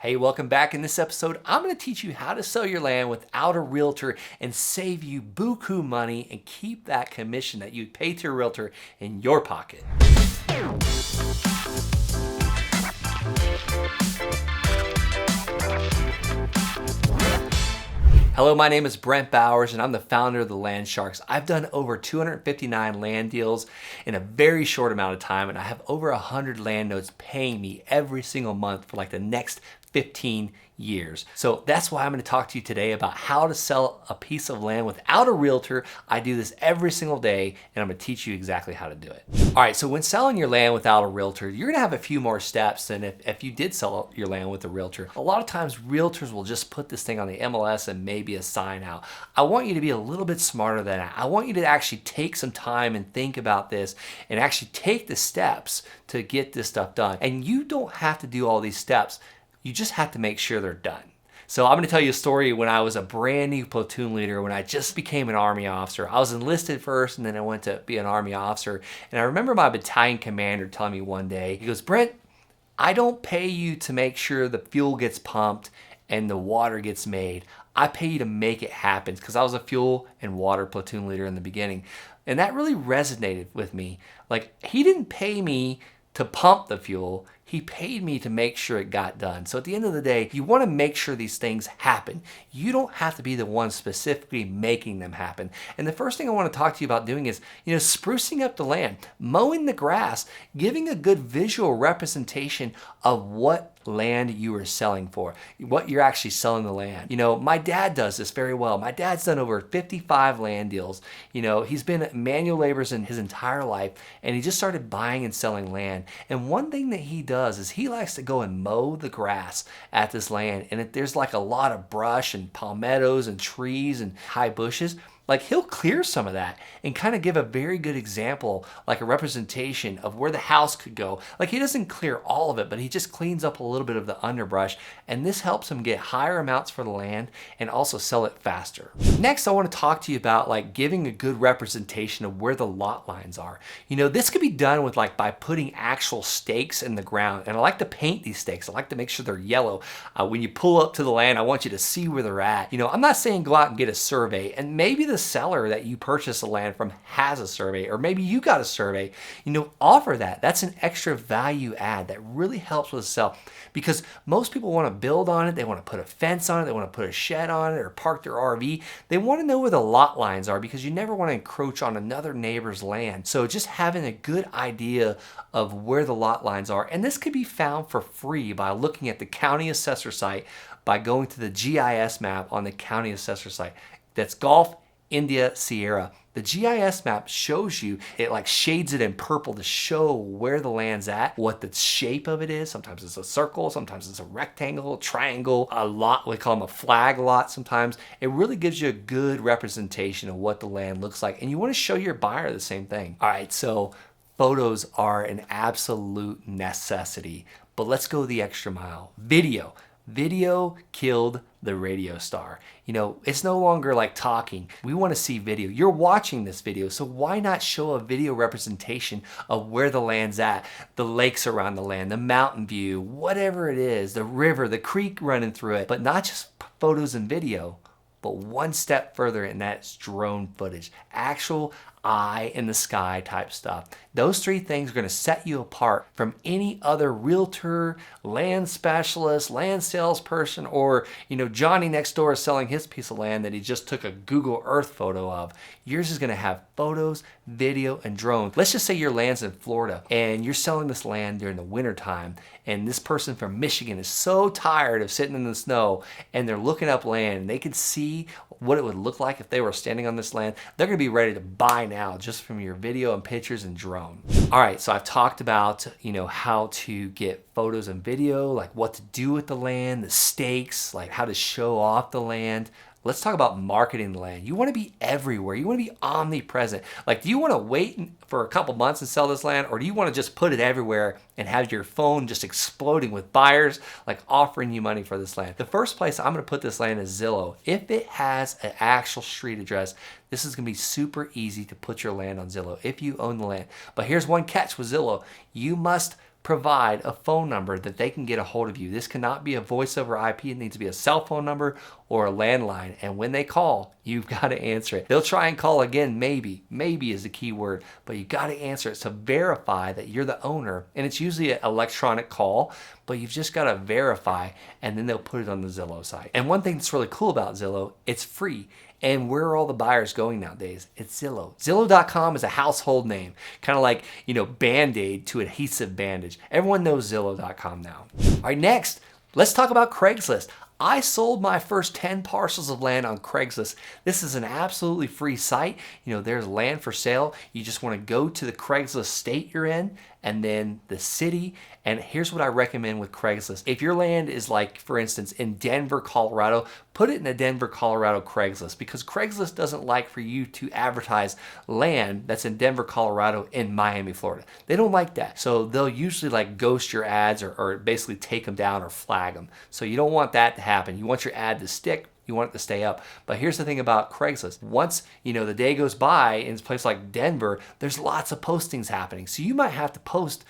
Hey, welcome back. In this episode, I'm going to teach you how to sell your land without a realtor and save you buku money and keep that commission that you'd pay to a realtor in your pocket. Hello, my name is Brent Bowers and I'm the founder of the Land Sharks. I've done over 259 land deals in a very short amount of time, and I have over 100 land notes paying me every single month for like the next 15 years. So that's why I'm going to talk to you today about how to sell a piece of land without a realtor. I do this every single day and I'm going to teach you exactly how to do it. All right, so when selling your land without a realtor, you're going to have a few more steps than if you did sell your land with a realtor. A lot of times realtors will just put this thing on the MLS and maybe a sign out. I want you to be a little bit smarter than that. I want you to actually take some time and think about this and actually take the steps to get this stuff done. And you don't have to do all these steps. You just have to make sure they're done. So I'm going to tell you a story when I was a brand new platoon leader, when I just became an Army officer. I was enlisted first and then I went to be an Army officer. And I remember my battalion commander telling me one day, he goes, "Brent, I don't pay you to make sure the fuel gets pumped and the water gets made. I pay you to make it happen," because I was a fuel and water platoon leader in the beginning. And that really resonated with me. Like, he didn't pay me to pump the fuel. He paid me to make sure it got done. So at the end of the day, you want to make sure these things happen. You don't have to be the one specifically making them happen. And the first thing I want to talk to you about doing is, sprucing up the land, mowing the grass, giving a good visual representation of what land you are selling for, what you're actually selling the land. My dad does this very well. My dad's done over 55 land deals. He's been manual laborers in his entire life, and he just started buying and selling land. And one thing that he does is he likes to go and mow the grass at this land. And if there's like a lot of brush and palmettos and trees and high bushes, like, he'll clear some of that and kind of give a very good example, like a representation of where the house could go. Like, he doesn't clear all of it, but he just cleans up a little bit of the underbrush, and this helps him get higher amounts for the land and also sell it faster. Next, I want to talk to you about like giving a good representation of where the lot lines are. This could be done with by putting actual stakes in the ground, and I like to paint these stakes. I like to make sure they're yellow. When you pull up to the land, I want you to see where they're at. I'm not saying go out and get a survey, and maybe the seller that you purchase the land from has a survey, or maybe you got a survey. Offer that. That's an extra value add that really helps with the sale, because most people want to build on it. They want to put a fence on it. They want to put a shed on it or park their RV. They want to know where the lot lines are, because you never want to encroach on another neighbor's land. So just having a good idea of where the lot lines are, and this could be found for free by looking at the county assessor site, by going to the GIS map on the county assessor site. That's Golf India Sierra. The GIS map shows you, it like shades it in purple to show where the land's at, what the shape of it is. Sometimes it's a circle, sometimes it's a rectangle, triangle, a lot, we call them a flag lot sometimes. It really gives you a good representation of what the land looks like, and you want to show your buyer the same thing. All right, so photos are an absolute necessity, but let's go the extra mile. Video. Video killed the radio star. It's no longer like talking. We want to see video. You're watching this video, so why not show a video representation of where the land's at, the lakes around the land, the mountain view, whatever it is, the river, the creek running through it, but not just photos and video, but one step further, and that's drone footage, actual eye in the sky type stuff. Those three things are going to set you apart from any other realtor, land specialist, land salesperson, or Johnny next door is selling his piece of land that he just took a Google Earth photo of. Yours is going to have photos, video, and drones. Let's just say your land's in Florida and you're selling this land during the winter time, and this person from Michigan is so tired of sitting in the snow, and they're looking up land and they can see what it would look like if they were standing on this land. They're going to be ready to buy now just from your video and pictures and drone. All right, so I've talked about how to get photos and video, like what to do with the land, the stakes, like how to show off the land. Let's talk about marketing the land. You want to be everywhere. You want to be omnipresent. Like, do you want to wait for a couple months and sell this land, or do you want to just put it everywhere and have your phone just exploding with buyers like offering you money for this land? The first place I'm going to put this land is Zillow. If it has an actual street address, this is going to be super easy to put your land on Zillow if you own the land. But here's one catch with Zillow. You must provide a phone number that they can get a hold of you. This cannot be a voice over IP. It needs to be a cell phone number or a landline. And when they call, you've got to answer it. They'll try and call again, maybe. Maybe is the key word, but you got to answer it to verify that you're the owner. And it's usually an electronic call, but you've just got to verify, and then they'll put it on the Zillow site. And one thing that's really cool about Zillow, it's free. And where are all the buyers going nowadays? It's Zillow. Zillow.com is a household name, kind of like, Band-Aid to adhesive bandage. Everyone knows Zillow.com now. All right, next, let's talk about Craigslist. I sold my first 10 parcels of land on Craigslist. This is an absolutely free site. There's land for sale. You just want to go to the Craigslist state you're in and then the city. And here's what I recommend with Craigslist. If your land is like, for instance, in Denver, Colorado, put it in a Denver, Colorado Craigslist, because Craigslist doesn't like for you to advertise land that's in Denver, Colorado in Miami, Florida. They don't like that. So they'll usually like ghost your ads or basically take them down or flag them. So you don't want that to happen. You want your ad to stick. You want it to stay up. But here's the thing about Craigslist. Once, the day goes by in a place like Denver, there's lots of postings happening. So you might have to post,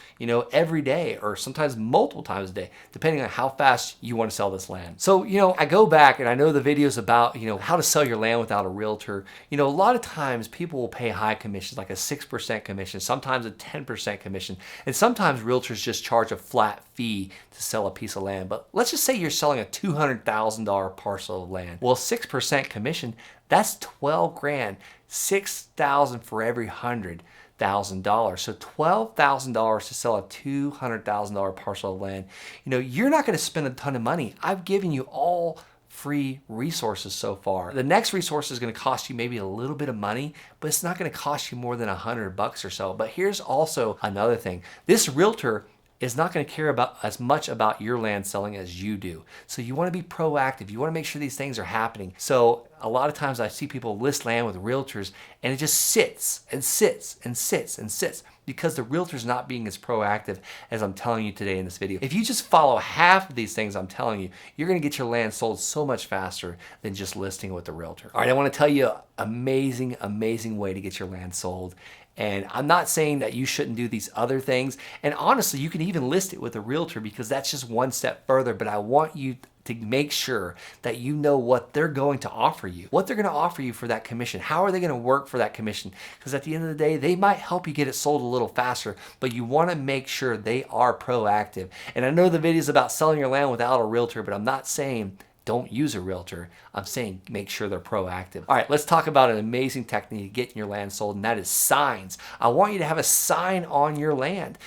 every day or sometimes multiple times a day, depending on how fast you want to sell this land. So, I go back and I know the videos about, how to sell your land without a realtor. A lot of times people will pay high commissions, like a 6% commission, sometimes a 10% commission. And sometimes realtors just charge a flat fee to sell a piece of land. But let's just say you're selling a $200,000 parcel of land. Well, 6% commission, that's 12 grand, 6,000 for every $100,000. So $12,000 to sell a $200,000 parcel of land. You're not going to spend a ton of money. I've given you all free resources so far. The next resource is going to cost you maybe a little bit of money, but it's not going to cost you more than $100 or so. But here's also another thing. This realtor is not going to care about as much about your land selling as you do. So you want to be proactive. You want to make sure these things are happening. So a lot of times I see people list land with realtors and it just sits and sits and sits and sits because the realtor's not being as proactive as I'm telling you today in this video. If you just follow half of these things I'm telling you, you're going to get your land sold so much faster than just listing with the realtor. All right, I want to tell you an amazing, amazing way to get your land sold. And I'm not saying that you shouldn't do these other things. And honestly, you can even list it with a realtor because that's just one step further. But I want you to make sure that you know what they're going to offer you, what they're going to offer you for that commission. How are they going to work for that commission? Because at the end of the day, they might help you get it sold a little faster, but you want to make sure they are proactive. And I know the video is about selling your land without a realtor, but I'm not saying don't use a realtor. I'm saying make sure they're proactive. All right, let's talk about an amazing technique to getting your land sold, and that is signs. I want you to have a sign on your land.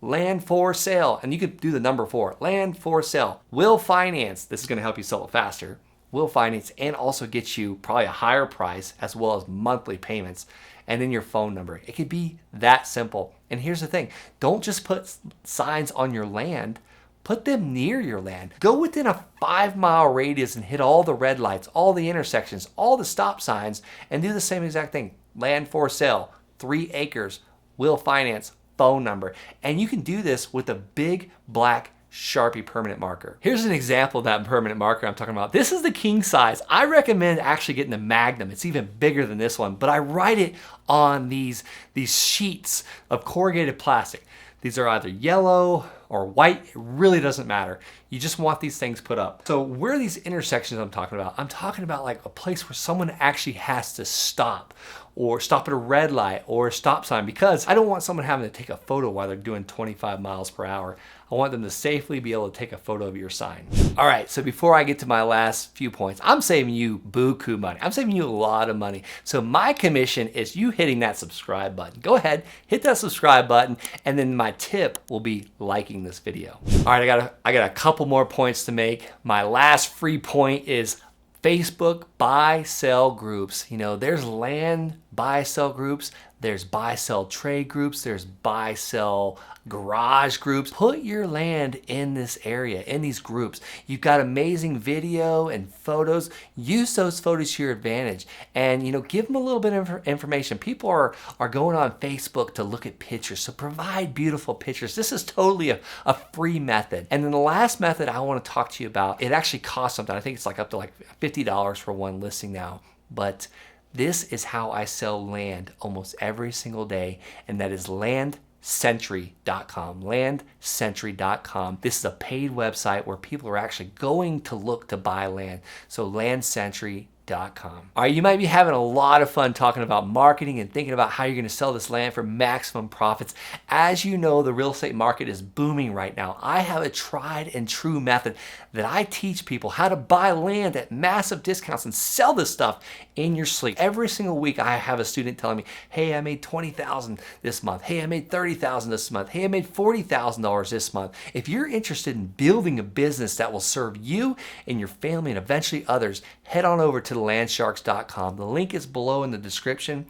Land for sale, and you could do the number 4, land for sale. Will finance, this is going to help you sell it faster. Will finance and also get you probably a higher price as well as monthly payments, and then your phone number. It could be that simple. And here's the thing, don't just put signs on your land, put them near your land. Go within a 5-mile radius and hit all the red lights, all the intersections, all the stop signs, and do the same exact thing. Land for sale, 3 acres, will finance, phone number. And you can do this with a big black Sharpie permanent marker. Here's an example of that permanent marker I'm talking about. This is the king size. I recommend actually getting the Magnum. It's even bigger than this one, but I write it on these sheets of corrugated plastic. These are either yellow or white, it really doesn't matter. You just want these things put up. So where are these intersections I'm talking about? I'm talking about like a place where someone actually has to stop, or stop at a red light or a stop sign, because I don't want someone having to take a photo while they're doing 25 miles per hour. I want them to safely be able to take a photo of your sign. All right, so before I get to my last few points, I'm saving you buku money. I'm saving you a lot of money. So my commission is you hitting that subscribe button. Go ahead, hit that subscribe button, and then my tip will be liking this video. All right, I got a couple more points to make. My last free point is Facebook buy-sell groups. There's land buy-sell groups, there's buy-sell trade groups, there's buy-sell garage groups. Put your land in this area, in these groups. You've got amazing video and photos. Use those photos to your advantage, and give them a little bit of information. People are going on Facebook to look at pictures, so provide beautiful pictures. This is totally a free method. And then the last method I want to talk to you about, it actually costs something. I think it's like up to like $50 for one listing now, but this is how I sell land almost every single day, and that is land landcentury.com. Landcentury.com. This is a paid website where people are actually going to look to buy land. So landcentury.com. All right, you might be having a lot of fun talking about marketing and thinking about how you're going to sell this land for maximum profits. As you know, the real estate market is booming right now. I have a tried and true method that I teach people how to buy land at massive discounts and sell this stuff in your sleep. Every single week I have a student telling me, hey, I made $20,000 this month. Hey, I made $30,000 this month. Hey, I made $40,000 this month. If you're interested in building a business that will serve you and your family and eventually others, head on over to landsharks.com. The link is below in the description.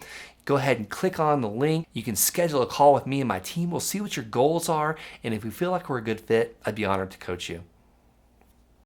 Go ahead and click on the link. You can schedule a call with me and my team. We'll see what your goals are, and if we feel like we're a good fit, I'd be honored to coach you.